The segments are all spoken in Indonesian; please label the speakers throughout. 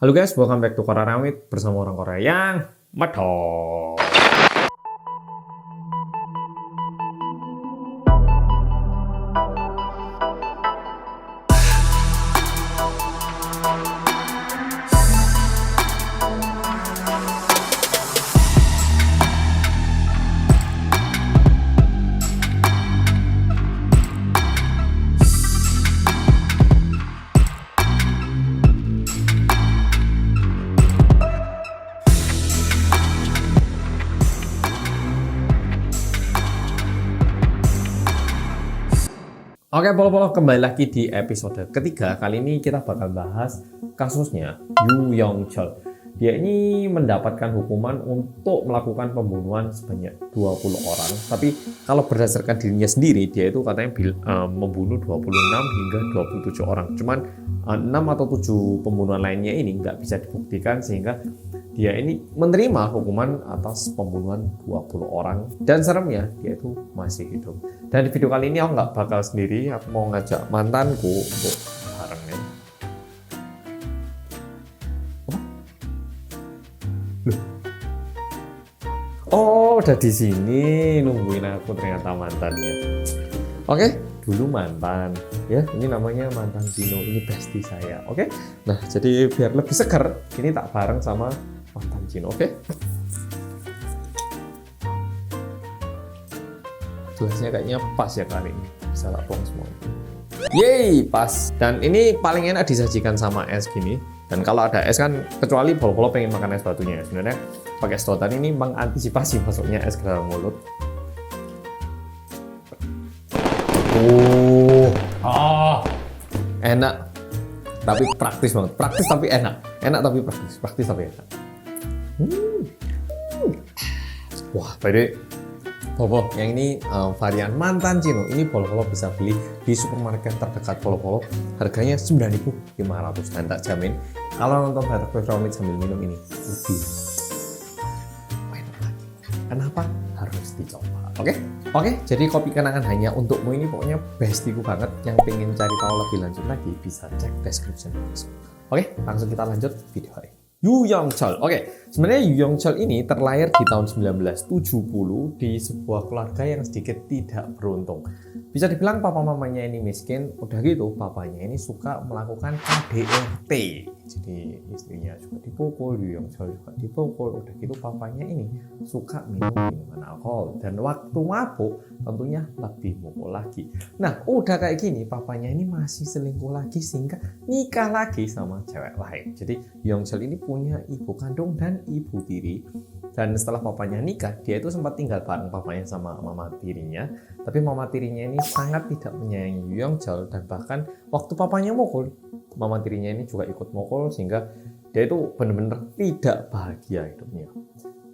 Speaker 1: Halo guys, welcome back to Korea Ramit bersama orang Korea yang medok. Oke, polo-polo, kembali lagi di episode ketiga. Kali ini kita bakal bahas kasusnya Yu Yong Chol. Dia ini mendapatkan hukuman untuk melakukan pembunuhan sebanyak 20 orang. Tapi kalau berdasarkan dirinya sendiri, dia itu katanya membunuh 26 hingga 27 orang. Cuman 6 atau 7 pembunuhan lainnya ini nggak bisa dibuktikan, sehingga dia ini menerima hukuman atas pembunuhan 20 orang. Dan seremnya, dia itu masih hidup. Dan di video kali ini aku nggak bakal sendiri, aku mau ngajak mantanku untuk bareng ya. Oh, udah di sini nungguin aku ternyata mantannya. Oke, dulu mantan ya. Ini namanya mantan Cino, ini bestie saya. Oke. Nah, jadi biar lebih seger, ini tak bareng sama mantan Cino. Oke. Gelasnya kayaknya pas ya kali ini. Bisa tak buang semuanya. Yeay, pas. Dan ini paling enak disajikan sama es gini. Dan kalau ada es kan, kecuali polo-polo pengen makan es batunya ya. Sebenarnya pakai sedotan ini mengantisipasi masuknya es ke dalam mulut. Enak tapi praktis banget. Praktis tapi enak. Enak tapi praktis. Praktis tapi enak. Wah, by the way, polo-polo yang ini varian mantan Cino. Ini polo-polo bisa beli di supermarket terdekat polo-polo. Harganya 9.500 dan tak jamin kalau nonton Batak Ramit sambil minum ini lebih enak lagi. Kenapa? Harus dicoba. Oke, jadi kopi kenangan hanya untukmu ini pokoknya bestiku banget. Yang pengen cari tahu lebih lanjut lagi bisa cek description box. Oke, langsung kita lanjut video hari. Yu Yong Chol. Oke, sebenarnya Yu Yong Chol ini terlahir di tahun 1970 di sebuah keluarga yang sedikit tidak beruntung. Bisa dibilang papa mamanya ini miskin, udah gitu papanya ini suka melakukan KDRT. Jadi istrinya juga dipukul, Yu Yong Chol juga dipukul, udah gitu papanya ini suka minum minuman alkohol. Dan waktu mabuk tentunya lebih mukul lagi. Nah, udah kayak gini papanya ini masih selingkuh lagi sehingga nikah lagi sama cewek lain. Jadi Yu Yong Chol ini punya ibu kandung dan ibu tiri. Dan setelah papanya nikah, dia itu sempat tinggal bareng papanya sama mama tirinya. Tapi mama tirinya ini sangat tidak menyayangi Yu Yong Chol, dan bahkan waktu papanya mukul, mama tirinya ini juga ikut mukul, sehingga dia itu benar-benar tidak bahagia hidupnya.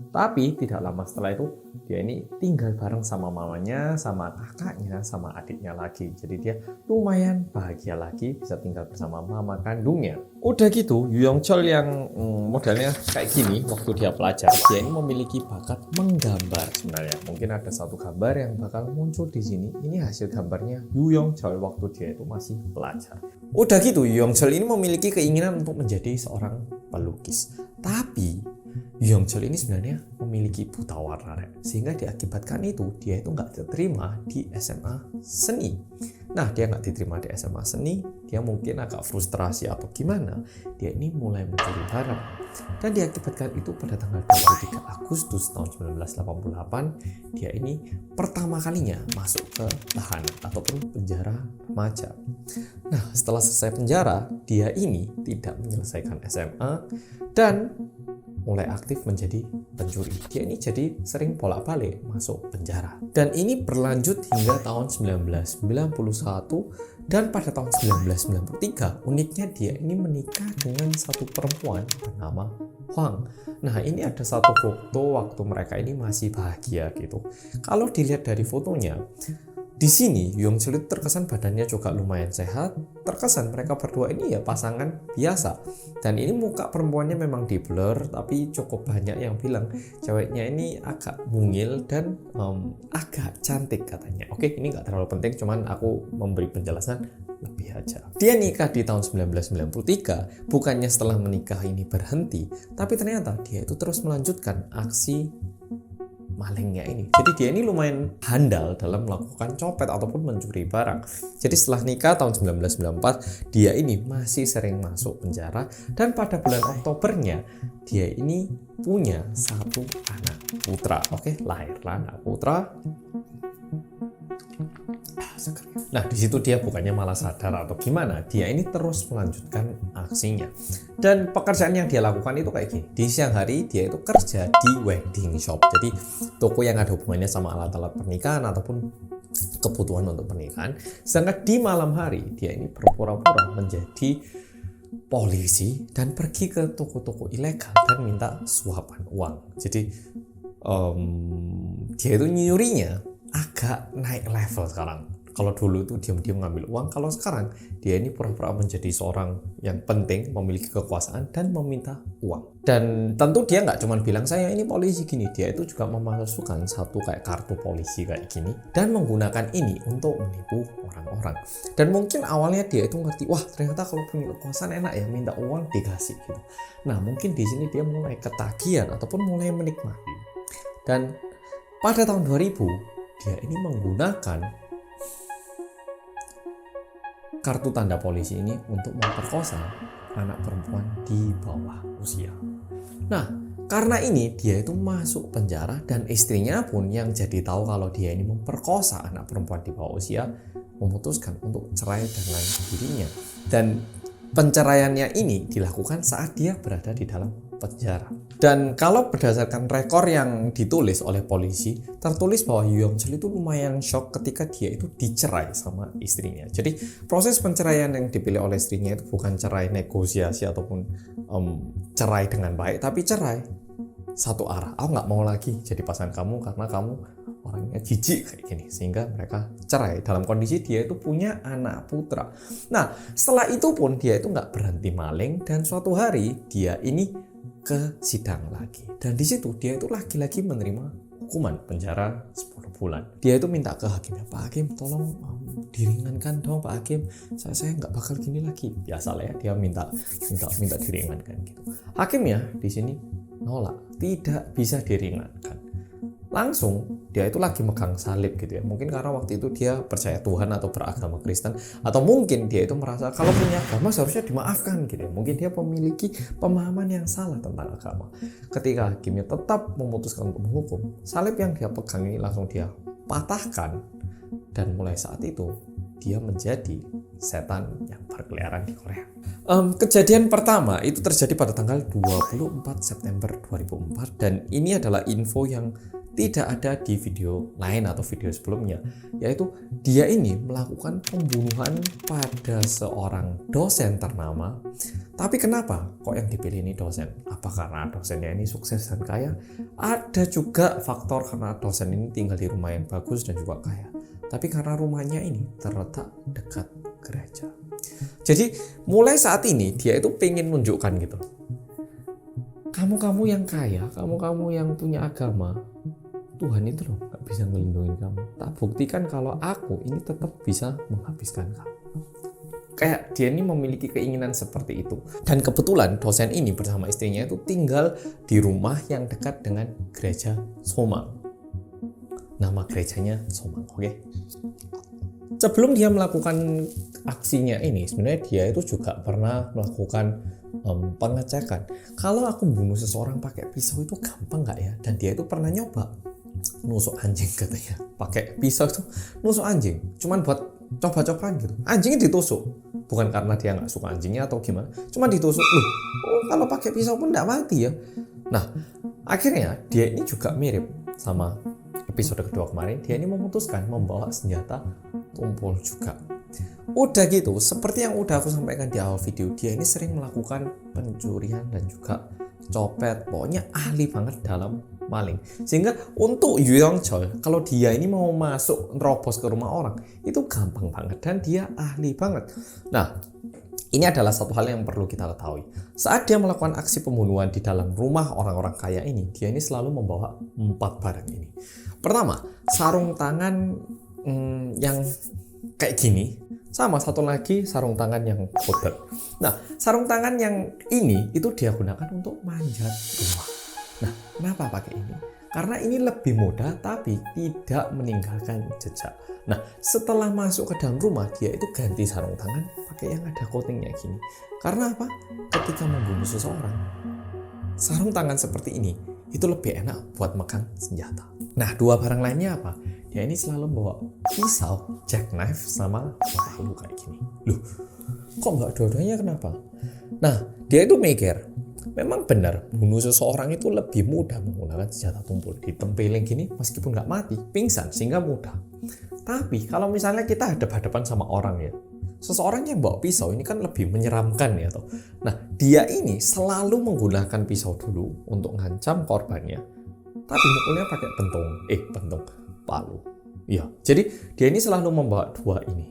Speaker 1: Tapi tidak lama setelah itu dia ini tinggal bareng sama mamanya, sama kakaknya, sama adiknya lagi. Jadi dia lumayan bahagia lagi bisa tinggal bersama mama kandungnya. Udah gitu, Yu Yong Chol yang modelnya kayak gini waktu dia pelajar, dia ini memiliki bakat menggambar sebenarnya. Mungkin ada satu gambar yang bakal muncul di sini. Ini hasil gambarnya Yu Yong Chol waktu dia itu masih pelajar. Udah gitu, Yu Yong Chol ini memiliki keinginan untuk menjadi seorang pelukis. Tapi Yu Yong Chol ini sebenarnya memiliki buta warna, sehingga diakibatkan itu dia itu nggak diterima di SMA seni. Nah, dia nggak diterima di SMA seni, dia mungkin agak frustrasi atau gimana, dia ini mulai mencuri barang. Dan diakibatkan itu pada tanggal 23 Agustus tahun 1988, dia ini pertama kalinya masuk ke tahanan ataupun penjara remaja. Nah, setelah selesai penjara, dia ini tidak menyelesaikan SMA dan mulai aktif menjadi pencuri. Dia ini jadi sering bolak-balik masuk penjara. Dan ini berlanjut hingga tahun 1991, dan pada tahun 1993 uniknya dia ini menikah dengan satu perempuan bernama Hwang. Nah, ini ada satu foto waktu mereka ini masih bahagia gitu. Kalau dilihat dari fotonya, di sini Yu Yong Chol terkesan badannya juga lumayan sehat, terkesan mereka berdua ini ya pasangan biasa. Dan ini muka perempuannya memang di blur, tapi cukup banyak yang bilang ceweknya ini agak mungil dan agak cantik katanya. Oke, ini nggak terlalu penting, cuman aku memberi penjelasan lebih aja. Dia nikah di tahun 1993, bukannya setelah menikah ini berhenti, tapi ternyata dia itu terus melanjutkan aksi malingnya ini. Jadi dia ini lumayan handal dalam melakukan copet ataupun mencuri barang. Jadi setelah nikah tahun 1994, dia ini masih sering masuk penjara, dan pada bulan Oktobernya dia ini punya satu anak putra. Oke, lahirlah anak putra. Nah, di situ dia bukannya malah sadar atau gimana, dia ini terus melanjutkan aksinya. Dan pekerjaan yang dia lakukan itu kayak gini. Di siang hari dia itu kerja di wedding shop. Jadi toko yang ada hubungannya sama alat-alat pernikahan ataupun kebutuhan untuk pernikahan. Sedangkan di malam hari dia ini berpura-pura menjadi polisi dan pergi ke toko-toko ilegal dan minta suapan uang. Jadi dia itu nyurinya agak naik level sekarang. Kalau dulu itu diam-diam ngambil uang, kalau sekarang dia ini pura-pura menjadi seorang yang penting, memiliki kekuasaan dan meminta uang. Dan tentu dia nggak cuma bilang saya ini polisi gini, dia itu juga memasukkan satu kayak kartu polisi kayak gini dan menggunakan ini untuk menipu orang-orang. Dan mungkin awalnya dia itu ngerti, wah ternyata kalau punya kekuasaan enak ya, minta uang dikasih gitu. Nah mungkin di sini dia mulai ketagihan ataupun mulai menikmati. Dan pada tahun 2000 dia ini menggunakan kartu tanda polisi ini untuk memperkosa anak perempuan di bawah usia. Nah, karena ini dia itu masuk penjara dan istrinya pun yang jadi tahu kalau dia ini memperkosa anak perempuan di bawah usia memutuskan untuk cerai dengan dirinya. Dan penceraiannya ini dilakukan saat dia berada di dalam penjara. Dan kalau berdasarkan rekor yang ditulis oleh polisi, tertulis bahwa Yoo Yong Chol itu lumayan shock ketika dia itu dicerai sama istrinya. Jadi proses penceraian yang dipilih oleh istrinya itu bukan cerai negosiasi ataupun cerai dengan baik, tapi cerai satu arah. Aku nggak mau lagi jadi pasangan kamu karena kamu orangnya jijik kayak gini, sehingga mereka cerai dalam kondisi dia itu punya anak putra. Nah setelah itu pun dia itu nggak berhenti maling, dan suatu hari dia ini ke sidang lagi, dan di situ dia itu lagi-lagi menerima hukuman penjara 10 bulan. Dia itu minta ke hakimnya, Pak Hakim tolong diringankan dong Pak Hakim, saya nggak bakal gini lagi. Biasalah ya, dia minta diringankan gitu. Hakimnya di sini nolak, tidak bisa diringankan. Langsung dia itu lagi megang salib gitu ya. Mungkin karena waktu itu dia percaya Tuhan atau beragama Kristen, atau mungkin dia itu merasa kalau punya agama seharusnya dimaafkan gitu ya. Mungkin dia memiliki pemahaman yang salah tentang agama. Ketika hakimnya tetap memutuskan untuk menghukum, salib yang dia pegang ini langsung dia patahkan, dan mulai saat itu dia menjadi setan yang berkeliaran di Korea. Kejadian pertama itu terjadi pada tanggal 24 September 2004, dan ini adalah info yang tidak ada di video lain atau video sebelumnya, yaitu dia ini melakukan pembunuhan pada seorang dosen ternama. Tapi kenapa kok yang dipilih ini dosen? Apa karena dosennya ini sukses dan kaya? Ada juga faktor karena dosen ini tinggal di rumah yang bagus dan juga kaya, tapi karena rumahnya ini terletak dekat gereja. Jadi mulai saat ini dia itu pengen menunjukkan gitu, kamu yang kaya, kamu yang punya agama, Tuhan itu loh gak bisa ngelindungin kamu. Tak buktikan kalau aku ini tetap bisa menghabiskan kamu. Kayak dia ini memiliki keinginan seperti itu. Dan kebetulan dosen ini bersama istrinya itu tinggal di rumah yang dekat dengan gereja Somang. Nama gerejanya Somang, oke? Sebelum dia melakukan aksinya ini, sebenarnya dia itu juga pernah melakukan pengecekan. Kalau aku bunuh seseorang pakai pisau itu gampang nggak ya? Dan dia itu pernah nyoba nusuk anjing katanya, pakai pisau itu nusuk anjing, cuman buat coba-cobaan gitu. Anjingnya ditusuk, bukan karena dia nggak suka anjingnya atau gimana, cuma ditusuk. Loh, kalau pakai pisau pun nggak mati ya. Nah, akhirnya dia ini juga mirip sama episode kedua kemarin. Dia ini memutuskan membawa senjata tumpul juga. Udah gitu, seperti yang udah aku sampaikan di awal video, dia ini sering melakukan pencurian dan juga copet. Pokoknya ahli banget dalam maling. Sehingga untuk Yoo Yong Chol, kalau dia ini mau masuk nerobos ke rumah orang, itu gampang banget dan dia ahli banget. Nah, ini adalah satu hal yang perlu kita ketahui. Saat dia melakukan aksi pembunuhan di dalam rumah orang-orang kaya ini, dia ini selalu membawa 4 barang ini. Pertama, sarung tangan yang kayak gini, Sama satu lagi sarung tangan yang kotor. Nah, sarung tangan yang ini itu dia gunakan untuk manjat rumah. Nah, kenapa pakai ini? Karena ini lebih mudah tapi tidak meninggalkan jejak. Nah, setelah masuk ke dalam rumah, dia itu ganti sarung tangan pakai yang ada coatingnya gini. Karena apa? Ketika membunuh seseorang, sarung tangan seperti ini itu lebih enak buat megang senjata. Nah, dua barang lainnya apa? Dia ini selalu bawa pisau, jackknife, sama palu kayak gini. Loh, kok nggak dua-duanya kenapa? Nah, dia itu mikir, memang benar bunuh seseorang itu lebih mudah menggunakan senjata tumpul. Ditempelin gini meskipun nggak mati, pingsan sehingga mudah. Tapi kalau misalnya kita hadap-hadapan sama orang ya, seseorang yang bawa pisau ini kan lebih menyeramkan ya toh. Nah, dia ini selalu menggunakan pisau dulu untuk ngancam korbannya. Tapi mukulnya pakai palu. Iya, jadi dia ini selalu membawa dua ini.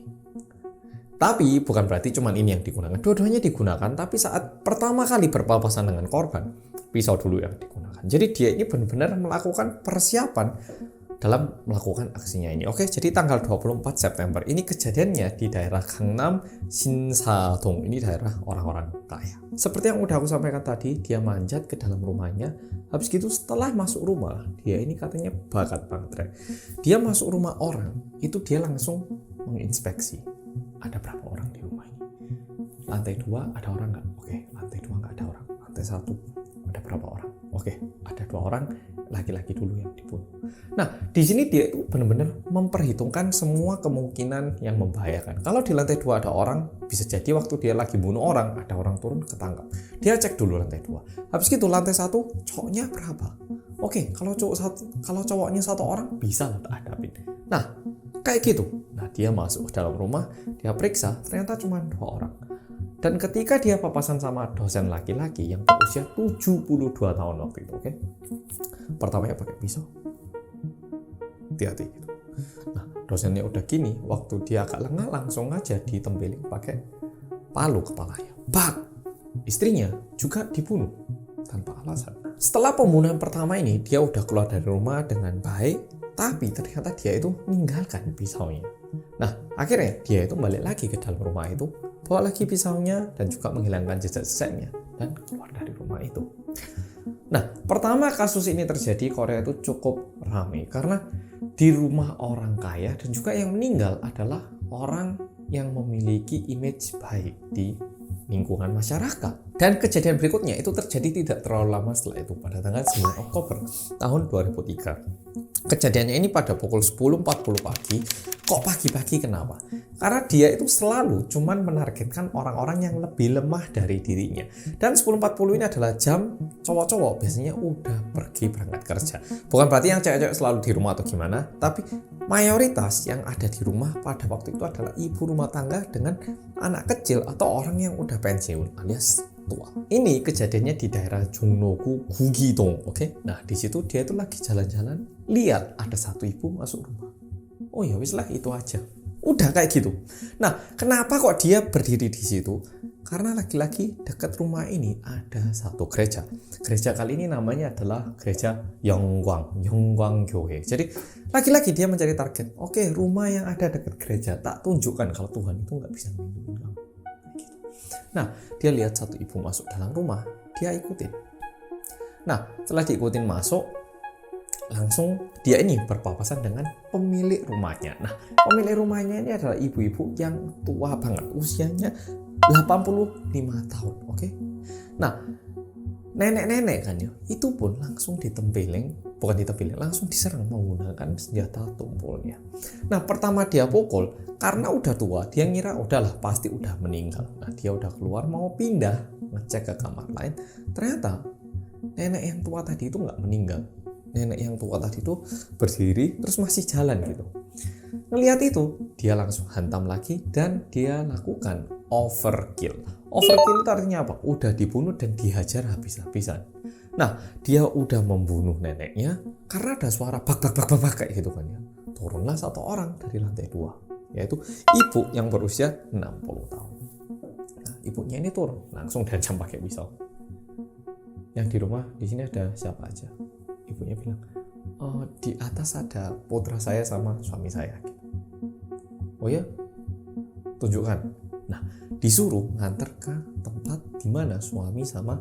Speaker 1: Tapi bukan berarti cuma ini yang digunakan. Dua-duanya digunakan, tapi saat pertama kali berpapasan dengan korban, pisau dulu yang digunakan. Jadi dia ini benar-benar melakukan persiapan dalam melakukan aksinya ini. Oke, jadi tanggal 24 September ini kejadiannya di daerah Gangnam, Sinsadong. Ini daerah orang-orang kaya. Seperti yang udah aku sampaikan tadi, dia manjat ke dalam rumahnya. Habis gitu setelah masuk rumah, dia ini katanya bakat banget, Rek. Dia masuk rumah orang, itu dia langsung menginspeksi. Ada berapa orang di rumah ini? Lantai 2 ada orang nggak? Oke, lantai 2 nggak ada orang. Lantai 1 ada berapa orang? Oke, ada 2 orang, laki-laki dulu yang dibunuh. Nah, di sini dia itu benar-benar memperhitungkan semua kemungkinan yang membahayakan. Kalau di lantai 2 ada orang, bisa jadi waktu dia lagi bunuh orang, ada orang turun ketangkap. Dia cek dulu lantai 2. Habis gitu lantai 1 cowoknya berapa? Oke, kalau cowoknya 1 orang bisa lah hadapin. Nah, kayak gitu. Nah, dia masuk ke dalam rumah, dia periksa, ternyata cuma 2 orang. Dan ketika dia papasan sama dosen laki-laki yang berusia 72 tahun waktu itu, oke? Pertamanya pakai pisau. Hati-hati gitu. Nah, dosennya udah gini, waktu dia agak lengah langsung aja ditempelin pakai palu kepalanya. Bak! Istrinya juga dibunuh tanpa alasan. Setelah pembunuhan pertama ini, dia udah keluar dari rumah dengan baik, tapi ternyata dia itu meninggalkan pisaunya. Nah, akhirnya dia itu balik lagi ke dalam rumah itu, bawa lagi pisaunya dan juga menghilangkan jejak-jejaknya dan keluar dari rumah itu. Nah, pertama kasus ini terjadi, Korea itu cukup ramai karena di rumah orang kaya dan juga yang meninggal adalah orang yang memiliki image baik di lingkungan masyarakat. Dan kejadian berikutnya itu terjadi tidak terlalu lama setelah itu, pada tanggal 9 Oktober tahun 2003. Kejadiannya ini pada pukul 10.40 pagi. Kok pagi-pagi kenapa? Karena dia itu selalu cuman menargetkan orang-orang yang lebih lemah dari dirinya. Dan 10.40 ini adalah jam cowok-cowok biasanya udah pergi berangkat kerja. Bukan berarti yang cewek-cewek selalu di rumah atau gimana, tapi mayoritas yang ada di rumah pada waktu itu adalah ibu rumah tangga dengan anak kecil atau orang yang udah pensiun alias tua. Ini kejadiannya di daerah Jongno-gu, Gugidong, oke? Nah, di situ dia itu lagi jalan-jalan, lihat ada satu ibu masuk rumah. Oh ya wis lah, itu aja. Udah kayak gitu. Nah, kenapa kok dia berdiri di situ? Karena lagi-lagi dekat rumah ini ada satu gereja. Gereja kali ini namanya adalah gereja Yonggwang Gyoe. Jadi lagi-lagi dia mencari target. Oke, rumah yang ada dekat gereja, tak tunjukkan kalau Tuhan itu nggak bisa melindungi kamu. Gitu. Nah, dia lihat satu ibu masuk dalam rumah, dia ikutin. Nah, setelah diikutin masuk, langsung dia ini berpapasan dengan pemilik rumahnya. Nah, pemilik rumahnya ini adalah ibu-ibu yang tua banget, usianya 85 tahun, oke? Nah, nenek-nenek kan ya, itu pun langsung langsung diserang menggunakan senjata tumpulnya. Nah, pertama dia pukul, karena udah tua, dia ngira udahlah pasti udah meninggal. Nah, dia udah keluar mau pindah, ngecek ke kamar lain, ternyata nenek yang tua tadi itu nggak meninggal. Nenek yang tua tadi itu berdiri terus masih jalan gitu. Ngelihat itu, dia langsung hantam lagi dan dia lakukan overkill. Overkill itu artinya apa? Udah dibunuh dan dihajar habis-habisan. Nah, dia udah membunuh neneknya karena ada suara bak kayak gitu kan ya. Turunlah satu orang dari lantai 2, yaitu ibu yang berusia 60 tahun. Nah, ibunya ini turun, langsung diancam pakai pisau. Yang di rumah di sini ada siapa aja? Ibunya bilang, di atas ada putra saya sama suami saya. Oh ya? tunjukkan. Nah, disuruh nganter ke tempat di mana suami sama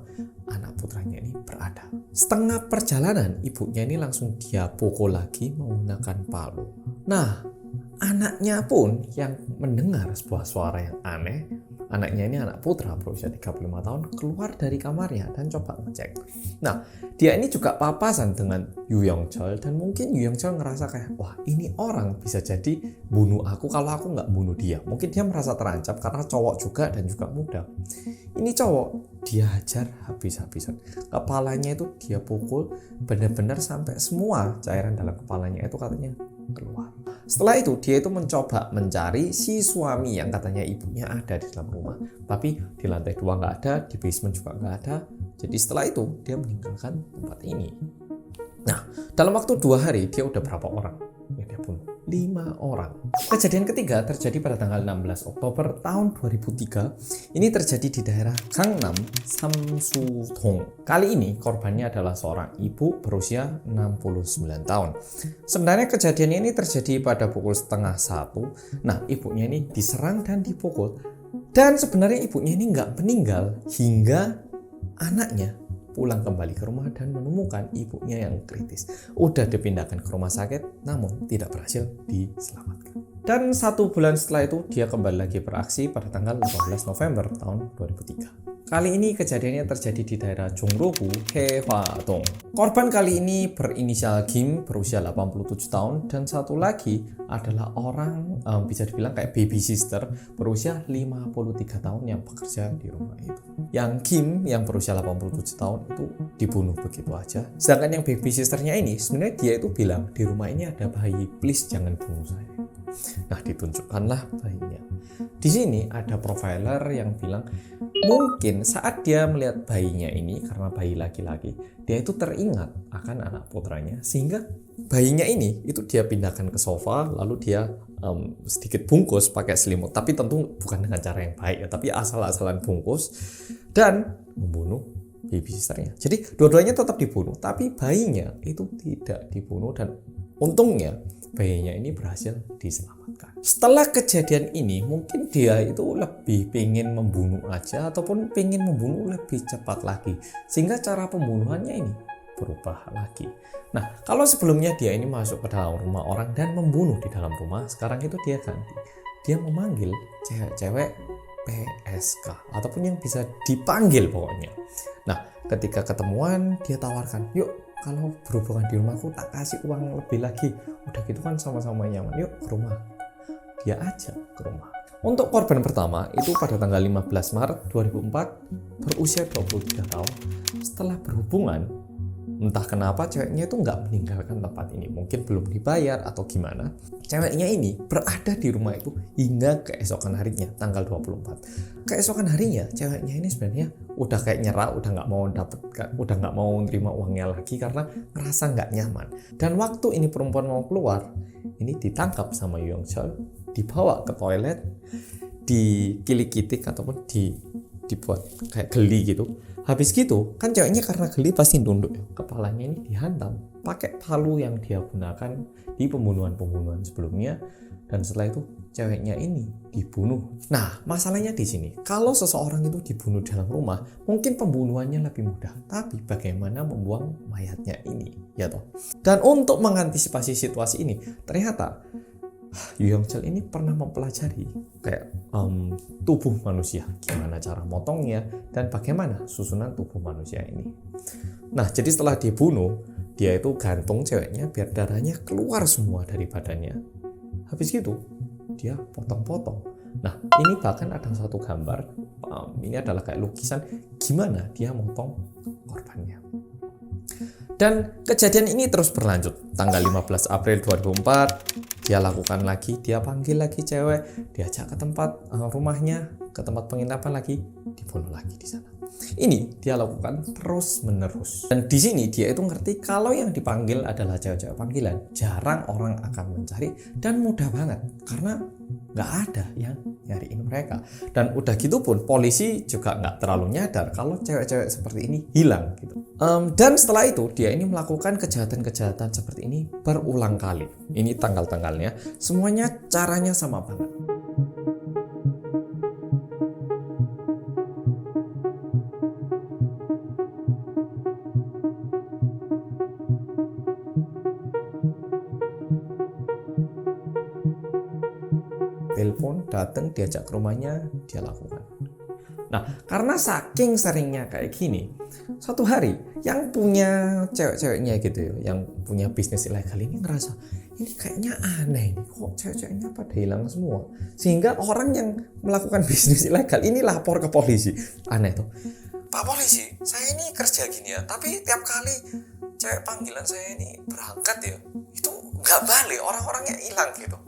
Speaker 1: anak putranya ini berada. Setengah perjalanan, ibunya ini langsung dia pukul lagi menggunakan palu. Nah, anaknya pun yang mendengar sebuah suara yang aneh. Anaknya ini anak putra berusia 35 tahun keluar dari kamarnya dan coba ngecek. Nah, dia ini juga papasan dengan Yu Yongcheol dan mungkin Yu Yongcheol ngerasa kayak, wah ini orang bisa jadi bunuh aku kalau aku nggak bunuh dia. Mungkin dia merasa terancam karena cowok juga dan juga muda. Ini cowok dia hajar habis-habisan. Kepalanya itu dia pukul benar-benar sampai semua cairan dalam kepalanya itu katanya keluar. Setelah itu dia itu mencoba mencari si suami yang katanya ibunya ada di dalam rumah, tapi di lantai 2 nggak ada, di basement juga nggak ada. Jadi setelah itu dia meninggalkan tempat ini. Nah, dalam waktu 2 hari dia udah berapa orang yang dia bunuh? 5 orang. Kejadian ketiga terjadi pada tanggal 16 Oktober tahun 2003. Ini terjadi di daerah Gangnam, Samsu-dong. Kali ini korbannya adalah seorang ibu berusia 69 tahun. Sebenarnya kejadian ini terjadi pada pukul 12:30. Nah, ibunya ini diserang dan dipukul. Dan sebenarnya ibunya ini nggak meninggal hingga anaknya pulang kembali ke rumah dan menemukan ibunya yang kritis. Udah dipindahkan ke rumah sakit, namun tidak berhasil diselamatkan. Dan 1 bulan setelah itu, dia kembali lagi beraksi pada tanggal 15 November tahun 2003. Kali ini kejadiannya terjadi di daerah Jongro-gu, Hae-hwa-dong. Korban kali ini berinisial Kim, berusia 87 tahun, dan satu lagi adalah orang bisa dibilang kayak baby sister, berusia 53 tahun yang bekerja di rumah itu. Yang Kim yang berusia 87 tahun itu dibunuh begitu aja. Sedangkan yang baby sisternya ini sebenarnya dia itu bilang di rumah ini ada bayi, please jangan bunuh saya. Nah, ditunjukkanlah bayinya. Di sini ada profiler yang bilang mungkin saat dia melihat bayinya ini, karena bayi laki-laki, dia itu teringat akan anak putranya, sehingga bayinya ini itu dia pindahkan ke sofa, lalu dia sedikit bungkus pakai selimut, tapi tentu bukan dengan cara yang baik ya, tapi asal-asalan bungkus dan membunuh baby sisternya. Jadi dua-duanya tetap dibunuh, tapi bayinya itu tidak dibunuh dan untungnya bayinya ini berhasil diselamatkan. Setelah kejadian ini mungkin dia itu lebih pengen membunuh aja ataupun pengen membunuh lebih cepat lagi, sehingga cara pembunuhannya ini berubah lagi. Nah, kalau sebelumnya dia ini masuk ke dalam rumah orang dan membunuh di dalam rumah, sekarang itu dia ganti. Dia memanggil cewek-cewek PSK ataupun yang bisa dipanggil pokoknya. Nah, ketika ketemuan dia tawarkan, yuk kalau berhubungan di rumahku tak kasih uang lebih lagi. Udah gitu kan sama-sama nyaman, yuk ke rumah. Dia ajak ke rumah. Untuk korban pertama itu pada tanggal 15 Maret 2004, berusia 23 tahun. Setelah berhubungan, entah kenapa ceweknya itu nggak meninggalkan tempat ini. Mungkin belum dibayar atau gimana. Ceweknya ini berada di rumah itu hingga keesokan harinya, tanggal 24. Keesokan harinya, ceweknya ini sebenarnya udah kayak nyerah, udah nggak mau nerima uangnya lagi karena ngerasa nggak nyaman. Dan waktu ini perempuan mau keluar, ini ditangkap sama Yu Yongcheol, dibawa ke toilet, dikilikitik ataupun dibuat kayak geli gitu. Habis gitu, kan ceweknya karena geli pasti nunduk. Kepalanya ini dihantam pakai palu yang dia gunakan di pembunuhan-pembunuhan sebelumnya. Dan setelah itu, ceweknya ini dibunuh. Nah, masalahnya di sini. Kalau seseorang itu dibunuh dalam rumah, mungkin pembunuhannya lebih mudah. Tapi bagaimana membuang mayatnya ini? Ya toh. Dan untuk mengantisipasi situasi ini, ternyata Yu Yongcheol ini pernah mempelajari kayak tubuh manusia, gimana cara motongnya dan bagaimana susunan tubuh manusia ini. Nah, jadi setelah dibunuh, dia itu gantung ceweknya biar darahnya keluar semua dari badannya. Habis gitu, dia potong-potong. Nah, ini bahkan ada satu gambar, ini adalah kayak lukisan gimana dia motong korbannya. Dan kejadian ini terus berlanjut. Tanggal 15 April 2004, dia lakukan lagi, dia panggil lagi cewek, diajak ke tempat rumahnya, ke tempat penginapan lagi, dibunuh lagi di sana. Ini dia lakukan terus-menerus. Dan di sini dia itu ngerti kalau yang dipanggil adalah cewek-cewek panggilan. Jarang orang akan mencari dan mudah banget karena nggak ada yang nyariin mereka. Dan udah gitu pun polisi juga nggak terlalu nyadar kalau cewek-cewek seperti ini hilang gitu. Dan setelah itu dia ini melakukan kejahatan-kejahatan seperti ini berulang kali. Ini tanggal-tanggalnya, semuanya caranya sama banget. telepon, datang, diajak ke rumahnya, dia lakukan. Nah, karena saking seringnya kayak gini, suatu hari yang punya cewek-ceweknya gitu ya, yang punya bisnis ilegal ini ngerasa, ini kayaknya aneh nih, kok cewek-ceweknya pada hilang semua. Sehingga orang yang melakukan bisnis ilegal ini lapor ke polisi. Aneh tuh. Pak polisi, saya ini kerja gini ya, tapi tiap kali cewek panggilan saya ini berangkat ya, itu nggak balik, orang-orangnya hilang gitu.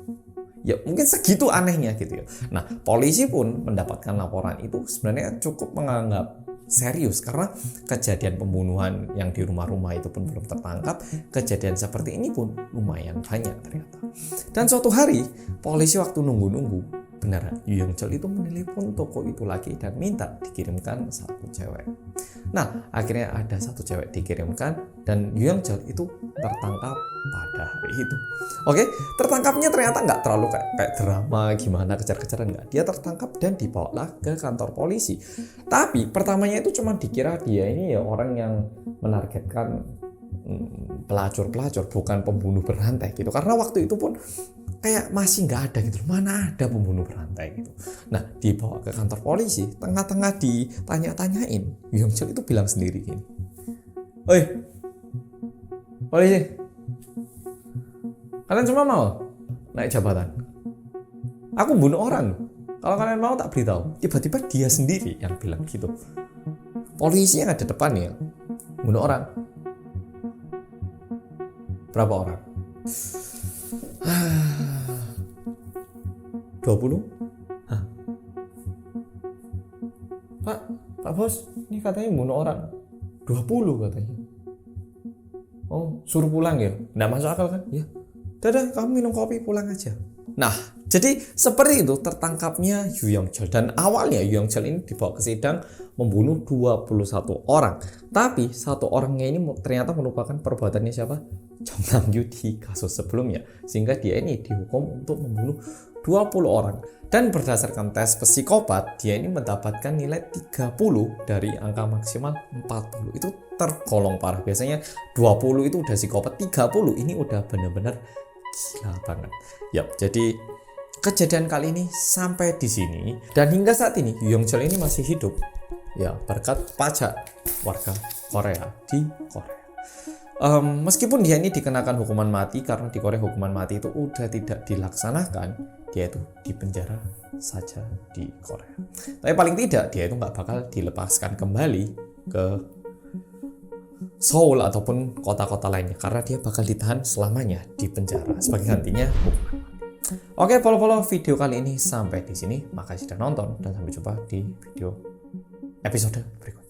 Speaker 1: Ya mungkin segitu anehnya gitu ya. Nah, polisi pun mendapatkan laporan itu sebenarnya cukup menganggap serius karena kejadian pembunuhan yang di rumah-rumah itu pun belum tertangkap. Kejadian seperti ini pun lumayan banyak ternyata. Dan suatu hari polisi waktu nunggu-nunggu, benar Yu Yong Chol itu menelepon toko itu lagi dan minta dikirimkan satu cewek. Nah, akhirnya ada satu cewek dikirimkan dan Yu Yong Chol itu tertangkap pada hari itu. Oke, tertangkapnya ternyata nggak terlalu kayak drama gimana kejar-kejaran, nggak. Dia tertangkap dan dibawalah ke kantor polisi. Tapi pertamanya itu cuma dikira dia ini ya orang yang menargetkan pelacur-pelacur, bukan pembunuh berantai gitu. Karena waktu itu pun kayak masih nggak ada gitu, mana ada pembunuh berantai gitu. Nah, dibawa ke kantor polisi, tengah-tengah ditanya-tanyain, Yu Yong Chol itu bilang sendiri gini, "Oi, polisi, kalian semua mau naik jabatan? Aku bunuh orang. Kalau kalian mau tak beritahu." Tiba-tiba dia sendiri yang bilang gitu. Polisi yang ada depan ya, bunuh orang. Berapa orang? 20? Hah? Pak bos, ini katanya bunuh orang 20 katanya. Oh, suruh pulang ya? Nggak masuk akal kan? Ya, dadah, kamu minum kopi, pulang aja. Nah, jadi seperti itu tertangkapnya Yu Yong Chol. Dan awalnya Yu Yong Chol ini dibawa ke sidang membunuh 21 orang. Tapi satu orangnya ini ternyata merupakan perbuatannya siapa? Jong Nam Yu di kasus sebelumnya. Sehingga dia ini dihukum untuk membunuh 20 orang. Dan berdasarkan tes psikopat, dia ini mendapatkan nilai 30 dari angka maksimal 40. Itu tergolong parah. Biasanya 20 itu udah psikopat, 30 ini udah benar-benar gila banget. Yap, jadi kejadian kali ini sampai di sini dan hingga saat ini Yu Yong Chol ini masih hidup ya berkat pajak warga Korea di Korea. Meskipun dia ini dikenakan hukuman mati karena di Korea hukuman mati itu udah tidak dilaksanakan, dia itu dipenjara saja di Korea. Tapi paling tidak dia itu nggak bakal dilepaskan kembali ke Seoul ataupun kota-kota lainnya karena dia bakal ditahan selamanya di penjara sebagai gantinya hukuman. Oke, follow video kali ini sampai di sini. Makasih sudah nonton dan sampai jumpa di video episode berikutnya.